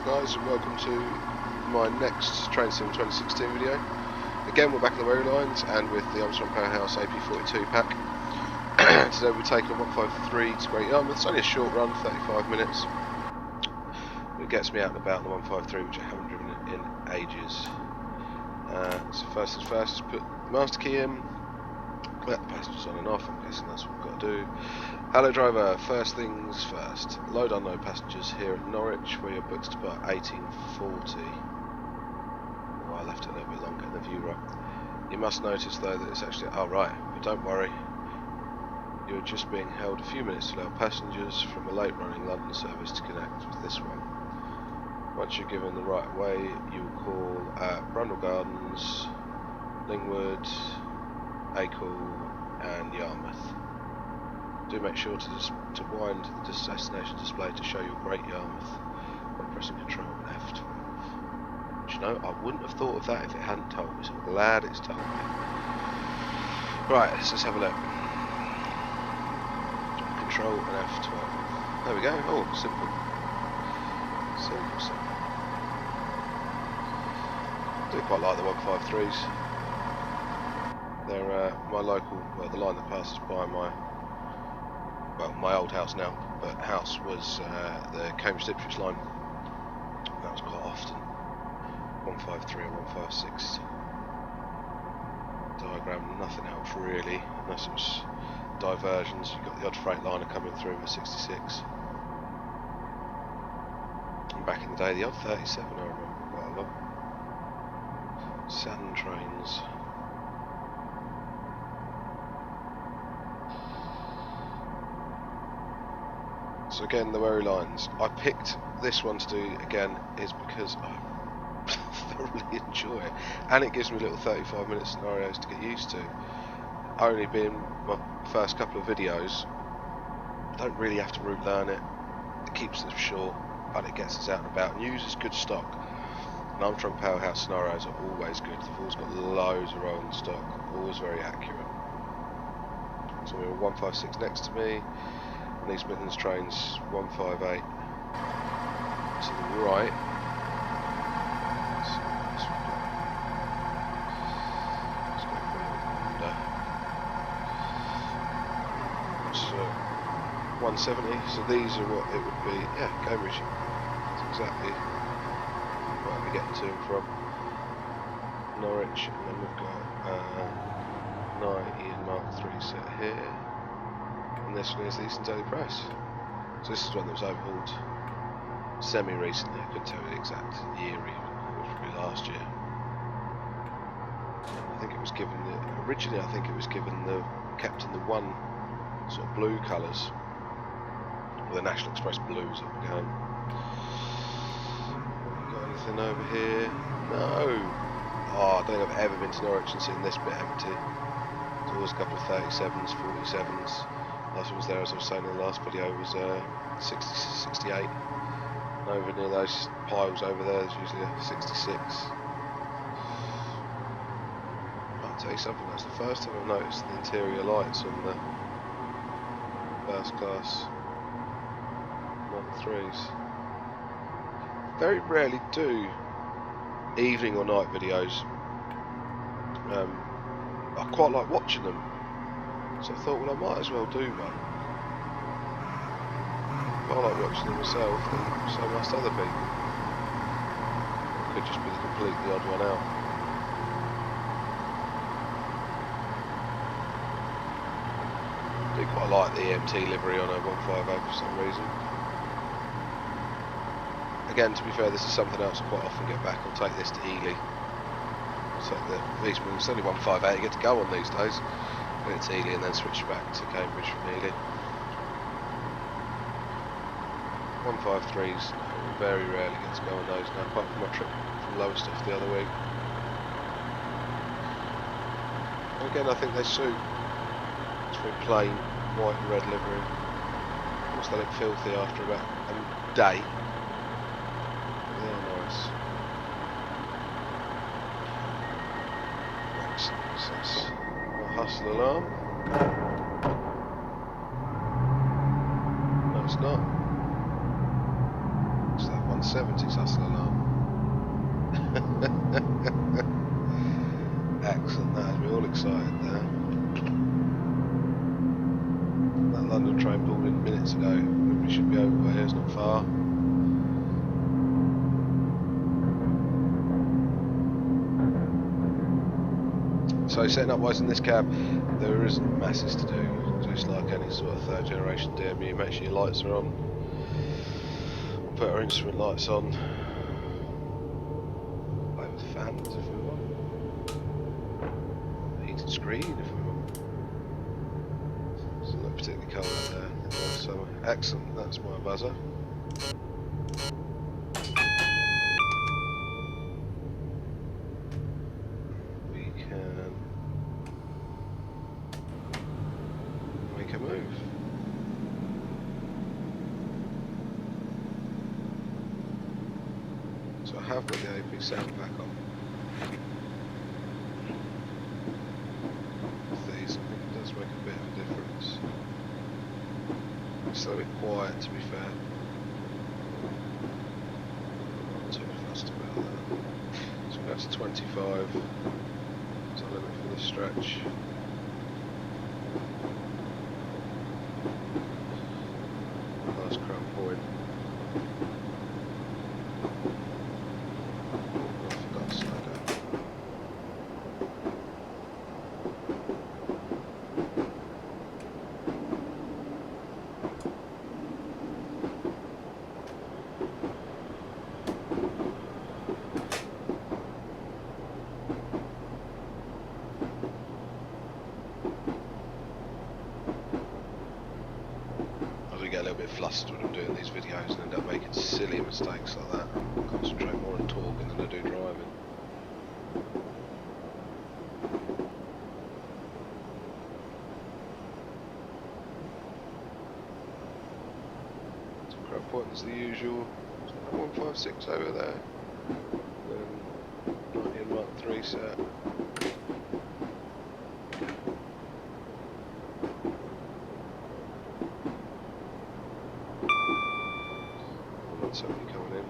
G'day guys, and welcome to my next Train Sim 2016 video. Again, we're back at the Wherry lines and with the Armstrong Powerhouse AP42 pack. Today we're taking a 153 to Great Yarmouth. It's only a short run, 35 minutes. It gets me out and about in the 153, which I haven't driven in ages. So first things first is put the master key in, let the passengers on and off. I'm guessing that's what we've got to do. Hello driver, first things first. Load unload passengers here at Norwich, where your book's to about 1840. Oh, I left it a little bit longer in the view right. You must notice though that it's actually, oh right, but don't worry. You're just being held a few minutes to allow passengers from a late running London service to connect with this one. Once you're given the right way, you will call at Brundle Gardens, Lingwood, Acle and Yarmouth. Do make sure to wind the destination display to show you Great Yarmouth by pressing Control F12. Do you know, I wouldn't have thought of that if it hadn't told me, so I'm glad it's told me. Right, let's just have a look. Control and F12. There we go. Oh, simple. Simple. I do quite like the 153s. They're my local, well, the line that passes by my old house now, but house was the Cambridge Ipswich line. That was quite often 153 or 156 diagram, nothing else really, unless it was diversions. You've got the odd freight liner coming through with 66. And back in the day, the odd 37 I remember quite a lot. Saturn trains. So again, the Wherry lines. I picked this one to do again is because I thoroughly enjoy it, and it gives me little 35-minute scenarios to get used to. Only being my first couple of videos, I don't really have to route learn it. It keeps it short, but it gets us out and about and uses good stock. And Armstrong Powerhouse scenarios are always good. They've always got loads of rolling stock, always very accurate. So we have 156 next to me. And East Midlands trains 158 to the right. Let's go for 170. So these are what it would be. Yeah, Cambridge. That's exactly where we're getting to and from. Norwich, and then we've got 9 Ian Mark 3 set here. And this one is the Eastern Daily Press. So this is one that was overhauled semi-recently. I couldn't tell you the exact year even. It was probably last year. I think it was given originally I think it was given kept in the one sort of blue colours. Or the National Express blues that were going. Got anything over here? No! Oh, I don't think I've ever been to Norwich and seen this bit empty. There's always a couple of 37s, 47s. Last one was there, as I was saying in the last video, was 60, 68. And over near those piles over there, there's usually a 66. I'll tell you something, that's the first time I've noticed the interior lights on the first class Model 3s. Very rarely do evening or night videos. I quite like watching them. So I thought, well, I might as well do one. I like watching them myself, and so must other people. It could just be the completely odd one out. I do quite like the EMT livery on a 150 for some reason. Again, to be fair, this is something else I quite often get back. I'll take this to Ely. So it's only 158 you get to go on these days. It's Ely and then switch back to Cambridge from Ely. 153s, very rarely get to go on those now, apart from my trip from Lowestoft the other week. And again, I think they suit. It's very plain, white and red livery. Of course, they look filthy after about a day. They're nice. Excellent. Hustle alarm. No, it's not. It's that 170 70s hustle alarm. Excellent, that has me all excited there. That London train pulled in minutes ago. We should be over here, it's not far. So setting up wise in this cab, there isn't masses to do. Just like any sort of third generation DMU, make sure your lights are on. Put our instrument lights on. Play with fans if we want. Heated screen if we want. Doesn't look particularly cold out there in the summer. Excellent, that's my buzzer. We can make a move. So I have got the AP sound back on. With these, I think it does make a bit of a difference. It's a little bit quiet, to be fair. Not too fussed about that. So that's 25. That's our limit for this stretch. Last crown point. Get a little bit flustered when I'm doing these videos and end up making silly mistakes like that. I concentrate more on talking than I do driving. So crowd point is the usual. 156 over there. Then 90 and Mark 3 set. Somebody coming in.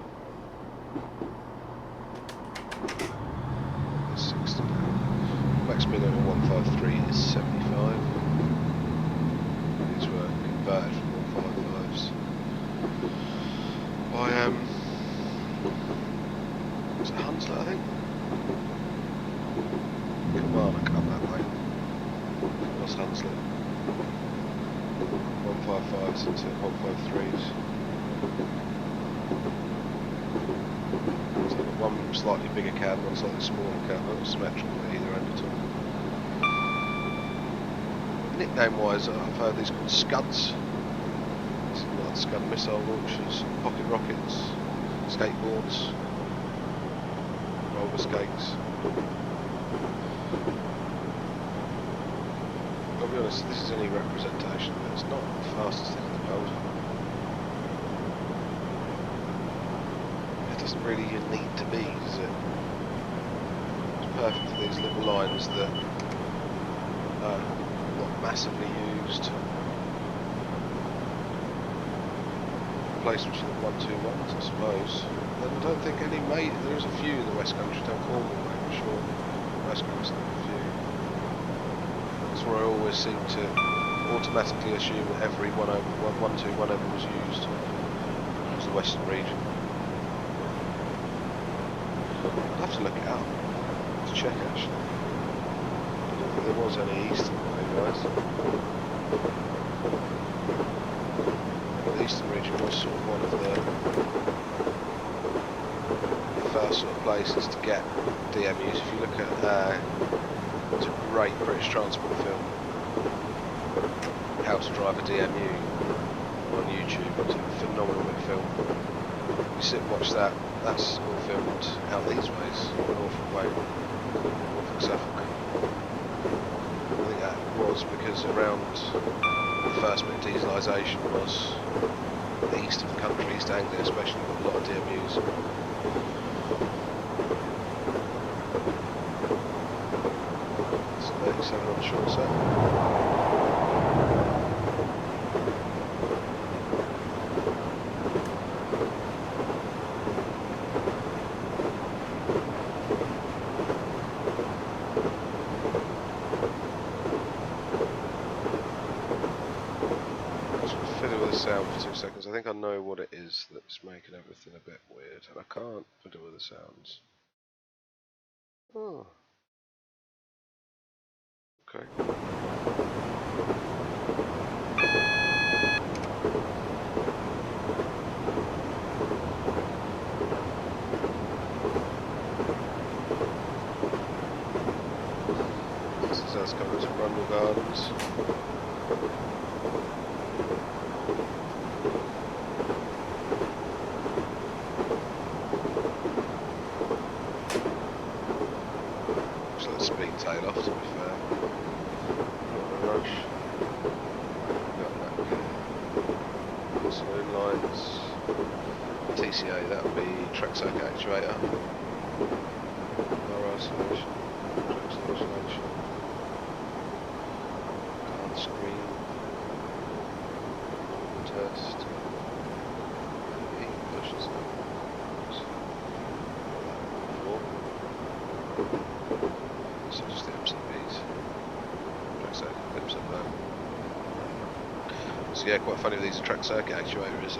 There's 60 now. Max speed over 153 is 75. These were converted from 155s. By was it Hunslet, I think? Kilmarnock up that way. That's Hunslet. 155s into 153s. So one slightly bigger cab, one slightly smaller cab, not symmetrical at either end at all. Nickname wise, I've heard these called Scuds. It's like Scud missile launchers, pocket rockets, skateboards, roller skates. I'll be honest, this is only representation, but it's not the fastest thing in the world. Doesn't really even need to be, does it? It's perfect for these little lines that are not massively used. Replacements for the 121s, I suppose. And I don't think any made. There is a few in the West Country, down Cornwall, I'm sure. West Country's not a few. That's where I always seem to automatically assume that every 121 ever was used. It was the Western region. I'll have to look it up to check actually. I don't think there was any Eastern guys. The Eastern region was sort of one of the first sort of places to get DMUs. If you look at it's a great British transport film, How to Drive a DMU on YouTube. It's a phenomenal bit of film. You sit and watch that. That's all filmed out these ways, Norfolk way, Norfolk, Suffolk. I think that was because around the first bit of dieselisation was the east of the country, East Anglia especially, got a lot of DMUs. It's 37 on the short set. 2 seconds. I think I know what it is that's making everything a bit weird, and I can't fiddle with the sounds. Oh. Okay. This is us coming to Brundle Gardens. Speed tail off, to be fair. Not in a rush. Got that saloon lights. TCA, that would be track circuit actuator. Power isolation. Track isolation. Card screen. Test. Push this up. So just the MCBs. Track circuit clips up there. So yeah, quite funny with these track circuit actuator is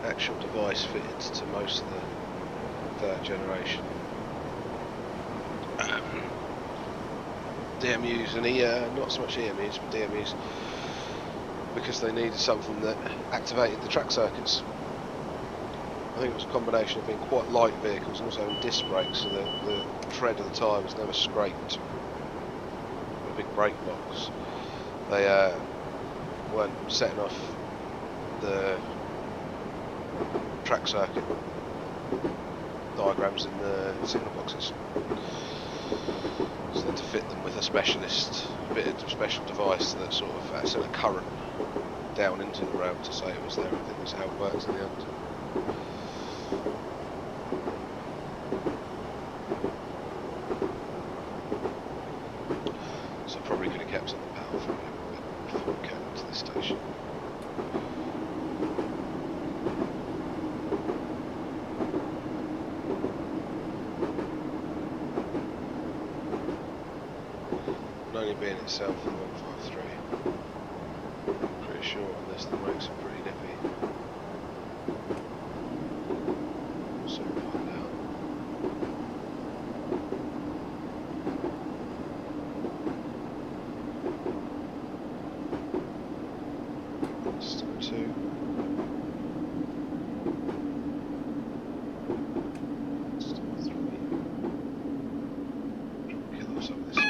actual device fitted to most of the third generation DMUs and not so much EMUs but DMUs, because they needed something that activated the track circuits. I think it was a combination of being quite light vehicles and also having disc brakes, so the tread of the tyres never scraped a big brake box. They weren't setting off the track circuit diagrams in the signal boxes. So they had to fit them with a specialist, fitted special device that sort of sent a current down into the rail to say it was there. I think that's how it works in the end. So probably could have kept up the power for a little bit before we came into this station. Only being itself in 153. Pretty sure on this the brakes are pretty nippy. We'll soon find out. Step 2. Step 3. Kill off some of this speed.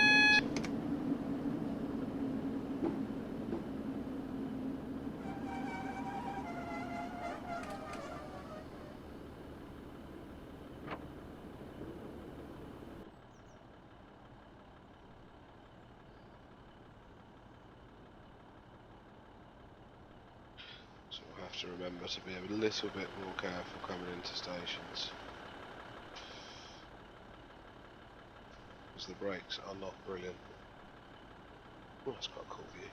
So we'll have to remember to be a little bit more careful coming into stations, because the brakes are not brilliant. Oh, that's quite a cool view.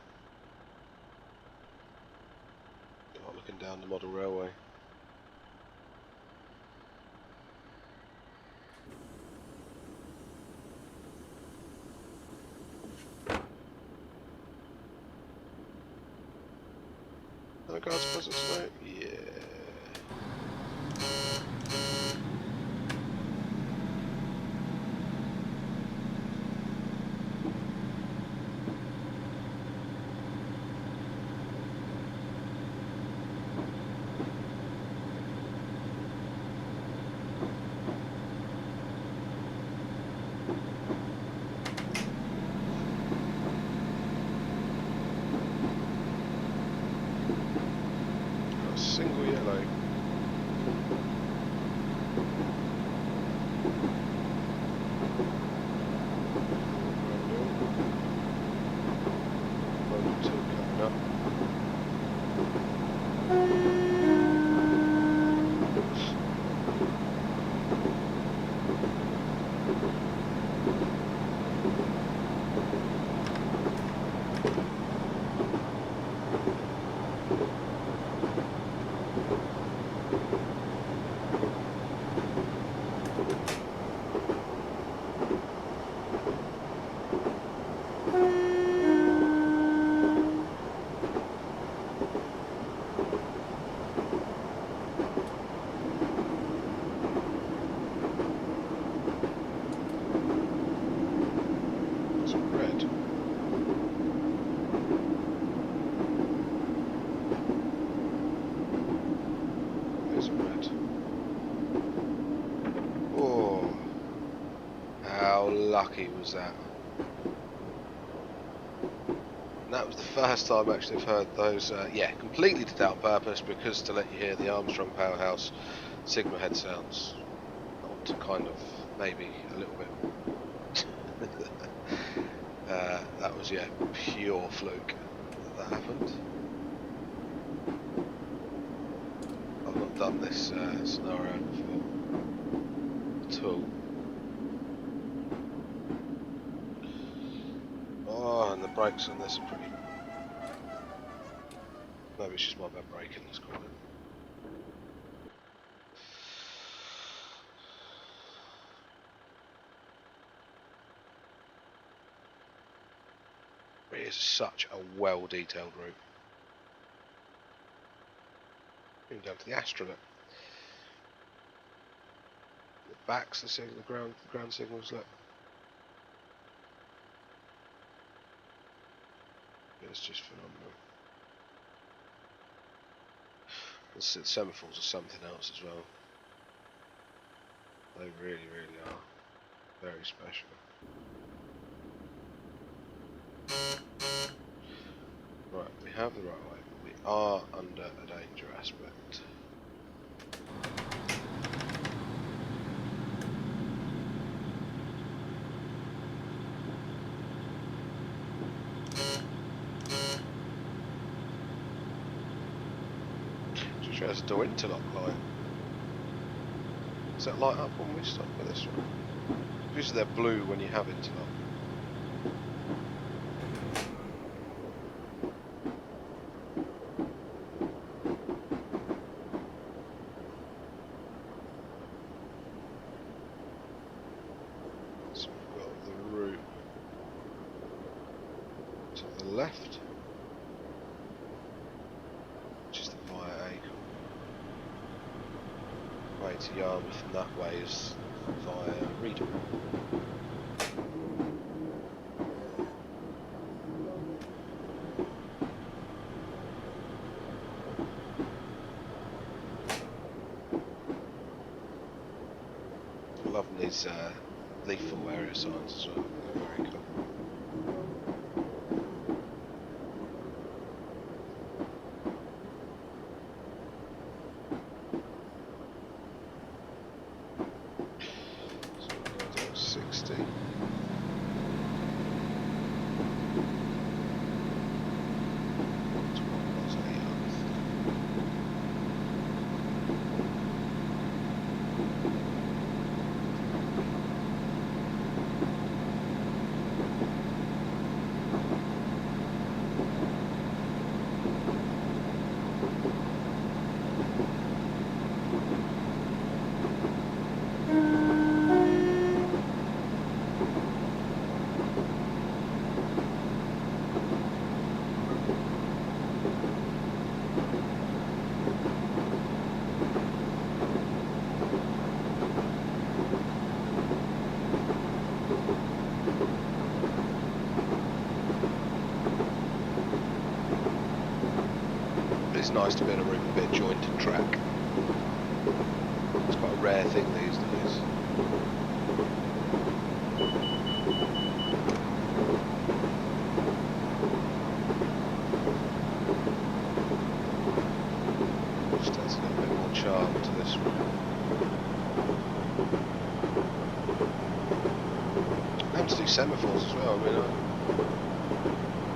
Like looking down the model railway. Other guards present tonight? Yeah. Single yellow. Coming up. lucky was that? And that was the first time actually I've heard those, yeah, completely did that on purpose, because to let you hear the Armstrong Powerhouse Sigma head sounds. I want to kind of, maybe, a little bit. That was, yeah, pure fluke that happened. I've not done this scenario before at all. Oh, and the brakes on this are pretty... Maybe it's just my bad braking, let's call it. It is such a well-detailed route. Even down to the astronaut. The backs, the ground signals, look. It's just phenomenal. The semaphores are something else as well. They really, really are. Very special. Right, we have the right way, but we are under a danger aspect. Just there's a door interlock light. Does that light up when we stop with this one? Usually they're blue when you have interlock. So we've got the route to the left, which is the via Acle. Way to Yarmouth, and that way is via Reed. I'm loving these lethal area signs as well, they're very cool. So we're going to do 60. It's nice to be on a route with a bit of jointed track. It's quite a rare thing these days. Just adds a little bit more charm to this route. I have to do semaphores as well. I mean,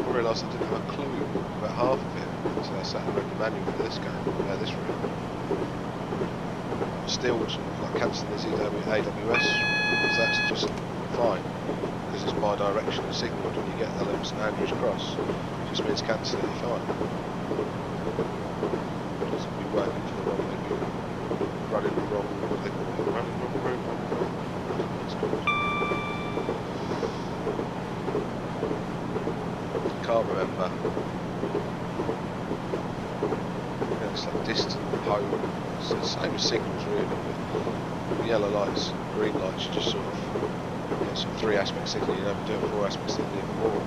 I realised I didn't have a clue about half of it. So I sat and read the manual for this game, this route. Still sort of like cancelling this AWS, because that's just fine, because it's bi-directional signalled when you get the little St Andrews cross. It just means cancel it, you're fine. Just be working for the wrong thing, running the wrong thing, running the wrong route. That's cool. Can't remember. It's like distant home. It's the same as signals really, but yellow lights, green lights, you just sort of get sort of 3-aspect signal, you never do a 4-aspect signal even more.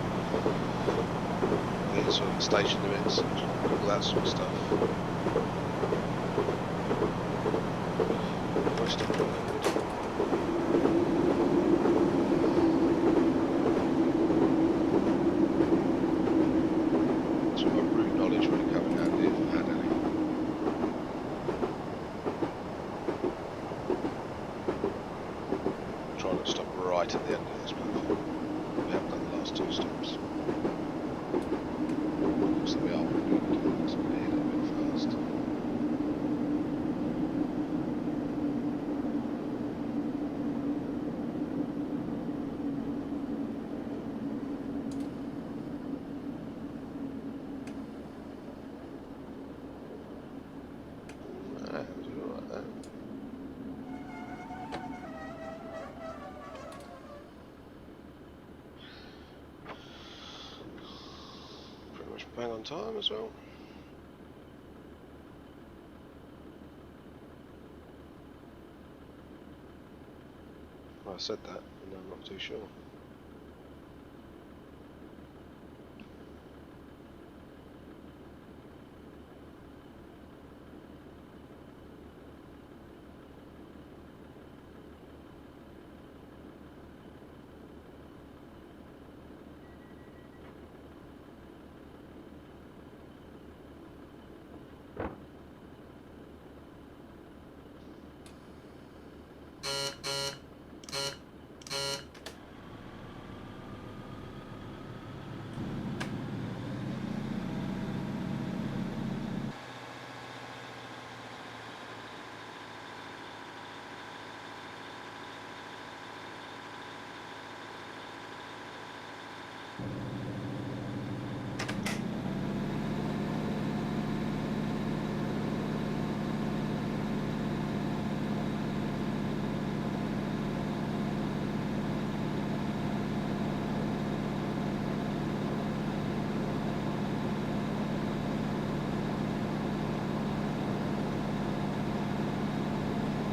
Yeah, sort of station limits, all that sort of stuff. Most of it. right at the end of this platform. We haven't done the last 2 stops. So we are probably so we're a little bit fast. Bang on time as well. Well, I said that, and I'm not too sure.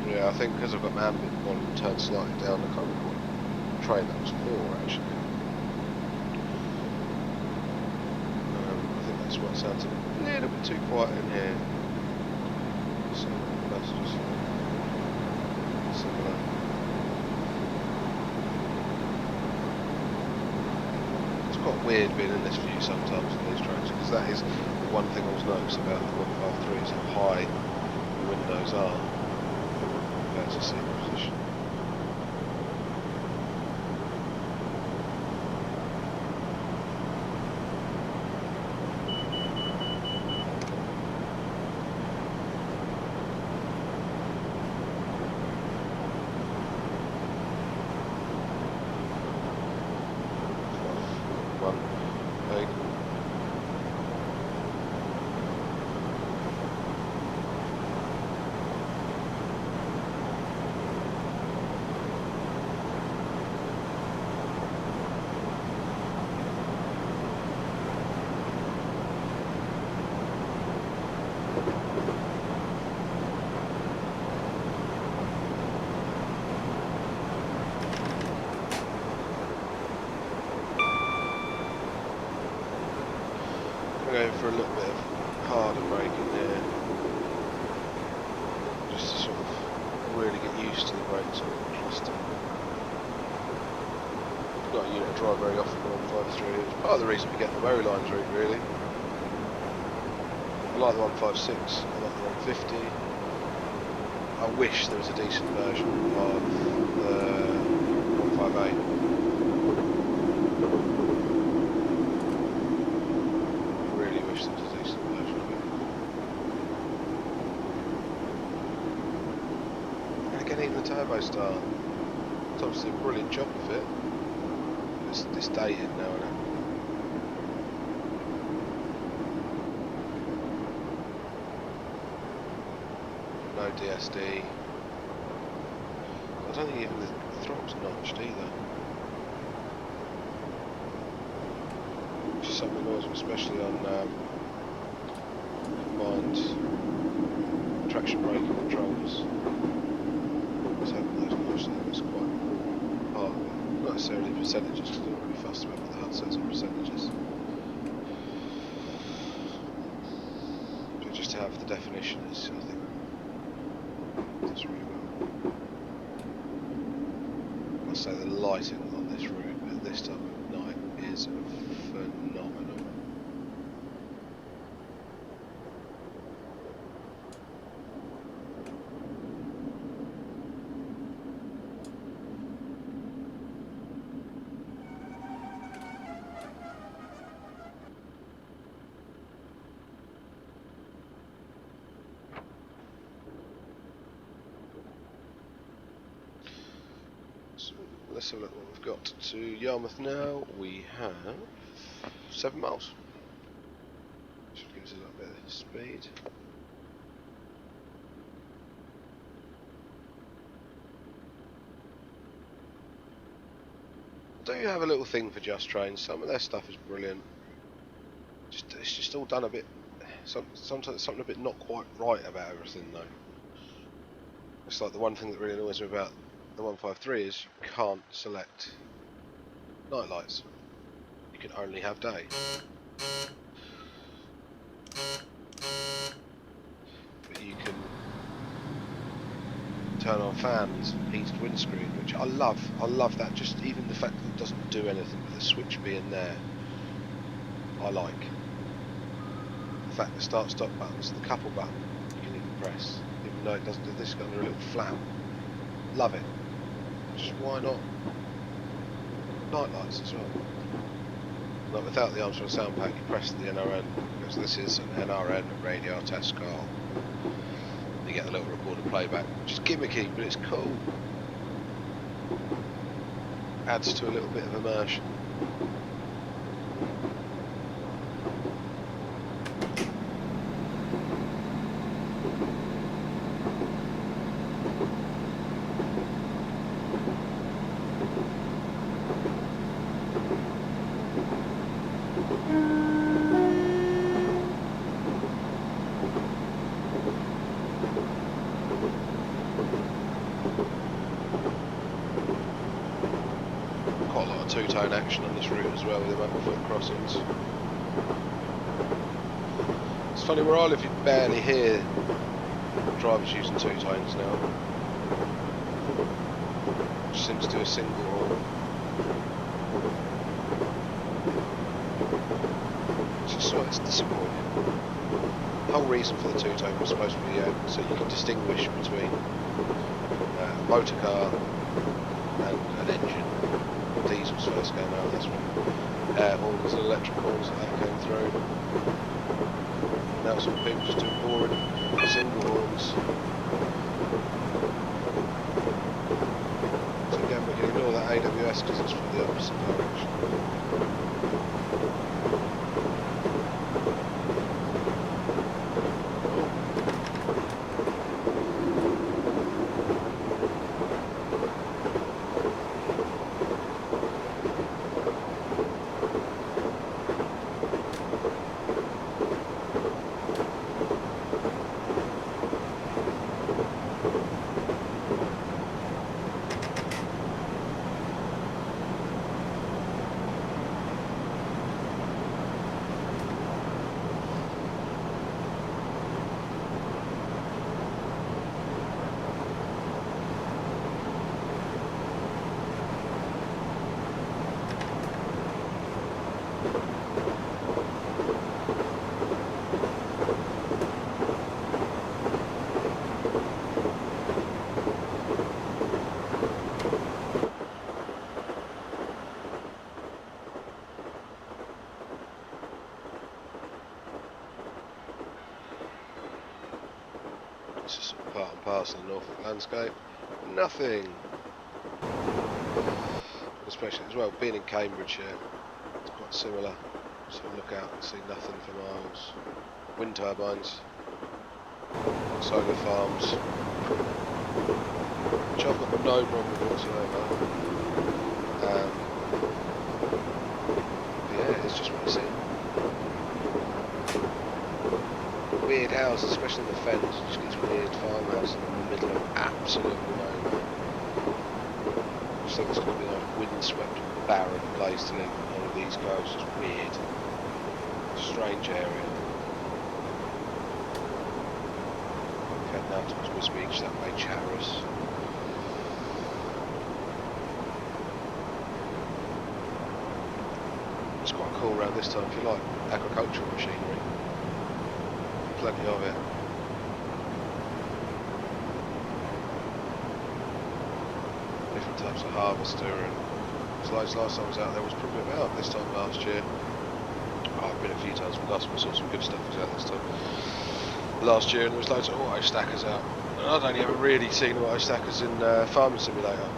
Yeah, I think because I've got my ambient volume turned slightly down, I can't remember what train that was for actually. I think that's why it sounds a little bit too quiet in here. So that's just similar. It's quite weird being in this view sometimes in these trains, because that is the one thing I always notice about the 153 is how high the windows are. To see the position. Going for a little bit of harder braking there, just to sort of really get used to the brakes on the not a unit I drive very often on 153. It's part of the reason we get the Wherry lines route, really. I like the 156, I like the 150. I wish there was a decent version of the 158. Even the turbo start, it's obviously a brilliant job of it. It's dated now, isn't it? No DSD. I don't think even the throttle's notched either. Which is something annoys me, especially on combined traction braking controls. It's quite part of it. Not necessarily percentages, because I don't really fuss about what the HUD says on percentages. But just to have the definition is, I think, does really well. I must say the lighting on this route at this time of night is phenomenal. let's have a look what we've got to Yarmouth now. We have 7 miles. Should give us a little bit of speed. I do have a little thing for Just Trains. Some of their stuff is brilliant. It's just all done a bit. Sometimes something a bit not quite right about everything though. It's like the one thing that really annoys me about the 153 is you can't select night lights. You can only have day. But you can turn on fans, heated windscreen, which I love. I love that. Just even the fact that it doesn't do anything, but the switch being there, I like. The fact the start-stop buttons, the couple button, you can even press, even though it doesn't do this, it's got a little flap. Love it. Just why not night lights as well? Like without the Armstrong sound pack, you press the NRN, because this is an NRN radio test car. You get the little recorded playback, which is gimmicky, but it's cool. Adds to a little bit of immersion. Two-tone action on this route as well with the amount of foot crossings. It's funny, where I live you barely hear drivers using two-tones now. Just seems to do a single horn. It's disappointing. The whole reason for the two-tone was supposed to be so you can distinguish between a motor car and an engine. Diesels first came out, that's when air horns and electric horns that came through. Now some people just doing boring single horns. So again, we can ignore that AWS because it's from the opposite direction. It's just sort of part and parcel of the Norfolk landscape. Nothing. Especially as well, being in Cambridgeshire, it's quite similar. Sort of look out and see nothing for miles. Wind turbines, solar farms, which I've got no problem with whatsoever. But yeah, it's just what you see. Weird houses, especially in the fens, just gets weird farmhouses in the middle of absolutely nowhere. I just think it's going to be like a windswept, barren place to live on one of these coasts. Just weird, strange area. Heading out towards West Beach, that way Chatteris. It's quite cool around this time if you like agricultural machinery. Plenty of it. Different types of harvester, and last time I was out there was probably about this time last year. I've been a few times with us, we saw some good stuff was out this time. Last year, and there was loads of auto stackers out. And I'd only ever really seen auto stackers in Farming Simulator.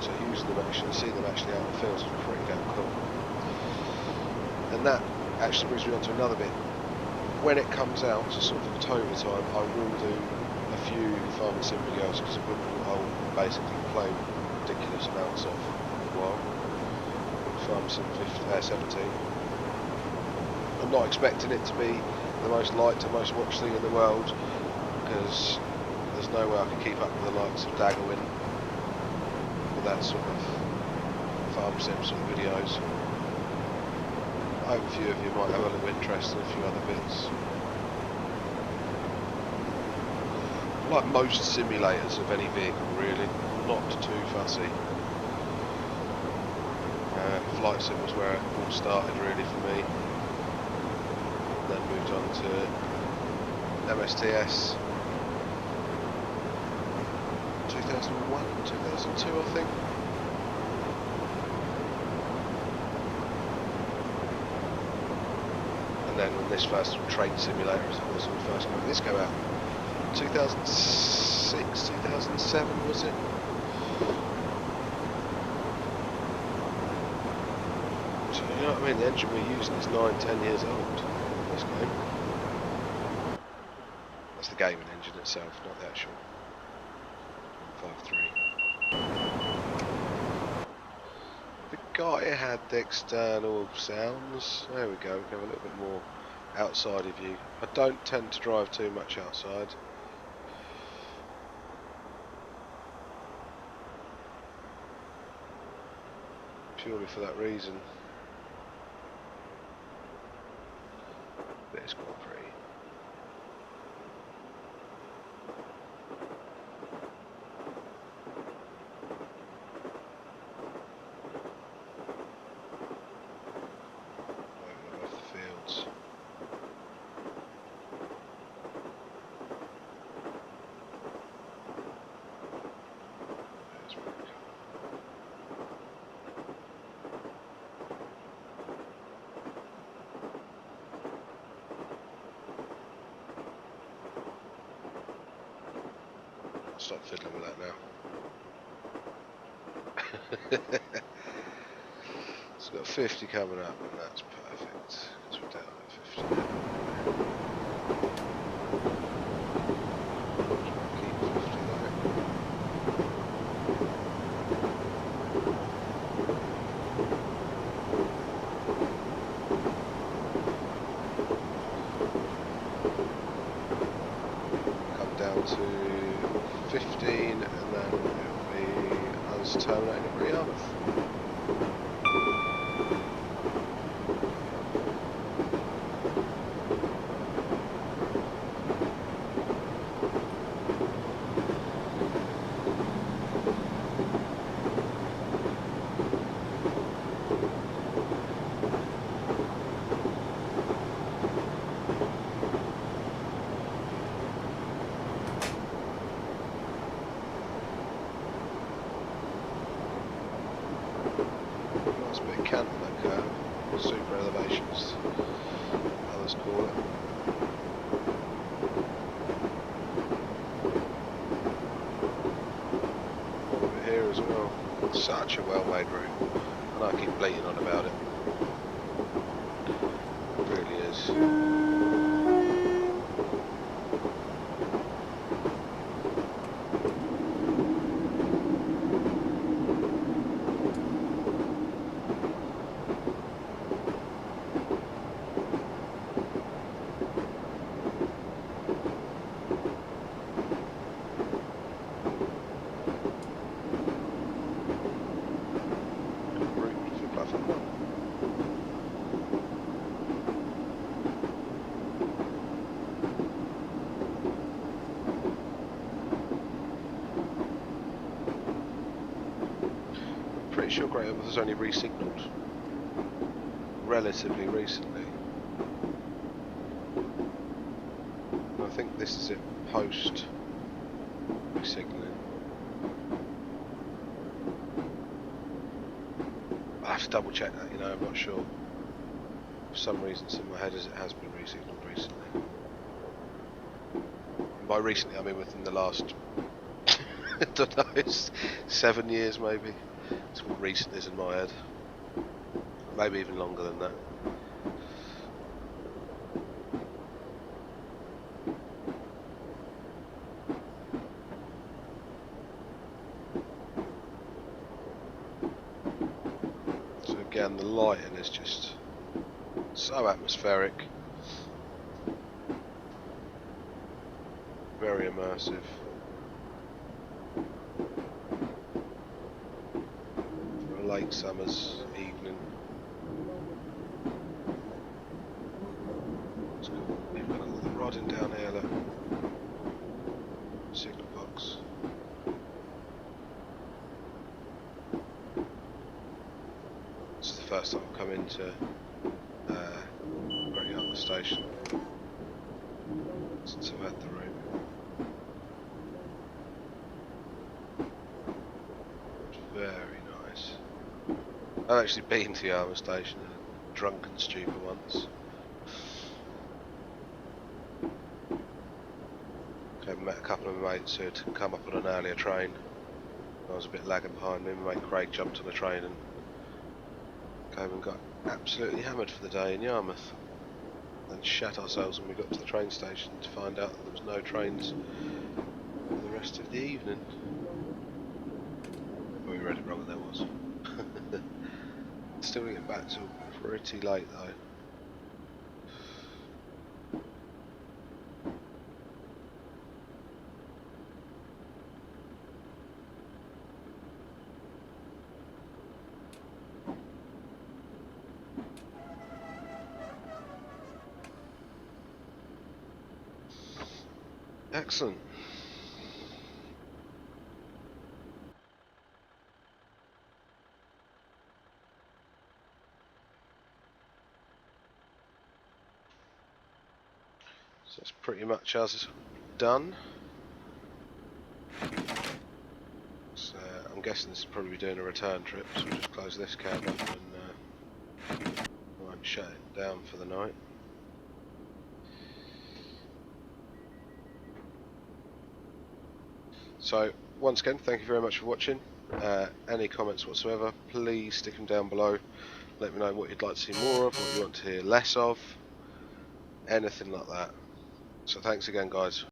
So using them actually, see them actually out in the fields is pretty damn cool. And that actually brings me on to another bit. When it comes out to sort of October time, I will do a few farming sim videos because I'll basically play ridiculous amounts of for a while. Farming sim 17. I'm not expecting it to be the most liked and most watched thing in the world because there's no way I can keep up with the likes of Daggerwin with that sort of farm sim sort of videos. I hope a few of you might have a little interest in a few other bits. Like most simulators of any vehicle really, not too fussy. Flight sim was where it all started really for me. Then moved on to MSTS 2001, 2002 I think. And then when this first train simulator as it was, first when this came out, 2006, 2007 was it? So you know what I mean, the engine we're using is 9-10 years old, this game. That's the gaming engine itself, not the actual 5.3. The guy had the external sounds. There we go, we can have a little bit more outside of view. I don't tend to drive too much outside. Purely for that reason. But it's quite pretty. Over the fields. That's pretty cool. Stop fiddling with that now. It's got 50 coming up, and that's perfect because we're down at 50 now. Keep 50 there. Come down to 15, and then it'll be us terminating at Yarmouth. Nice bit of cant on that curve, super elevations, others call it. Over here as well, such a well made route, and I keep bleating on about it. It really is. Pretty sure Great Yarmouth has only re-signalled relatively recently. I think this is it post re-signalling. I'll have to double check that, you know, I'm not sure. For some reason it's in my head as it has been re-signalled recently. And by recently I mean within the last I don't know, 7 years maybe. It's more recent is in my head. Maybe even longer than that. So again, the lighting is just so atmospheric. Very immersive. For a late summer's evening. It's cool. You've got all the rodding down here, look. Signal box. This is the first time I've come into Yarmouth station since I've had the route. Very nice. I've actually been to Yarmouth station in a drunken stupor once. I met a couple of my mates who had come up on an earlier train. I was a bit lagging behind me. My mate Craig jumped on the train and came and got absolutely hammered for the day in Yarmouth. Then shat ourselves when we got to the train station to find out that there was no trains for the rest of the evening. We read it wrong and there was. Still didn't get back till pretty late though. Excellent. So that's pretty much us done. So I'm guessing this is probably doing a return trip, so we'll just close this cab up and I won't shut it down for the night. So once again, thank you very much for watching. Any comments whatsoever, please stick them down below. Let me know what you'd like to see more of, what you want to hear less of, anything like that. So thanks again guys.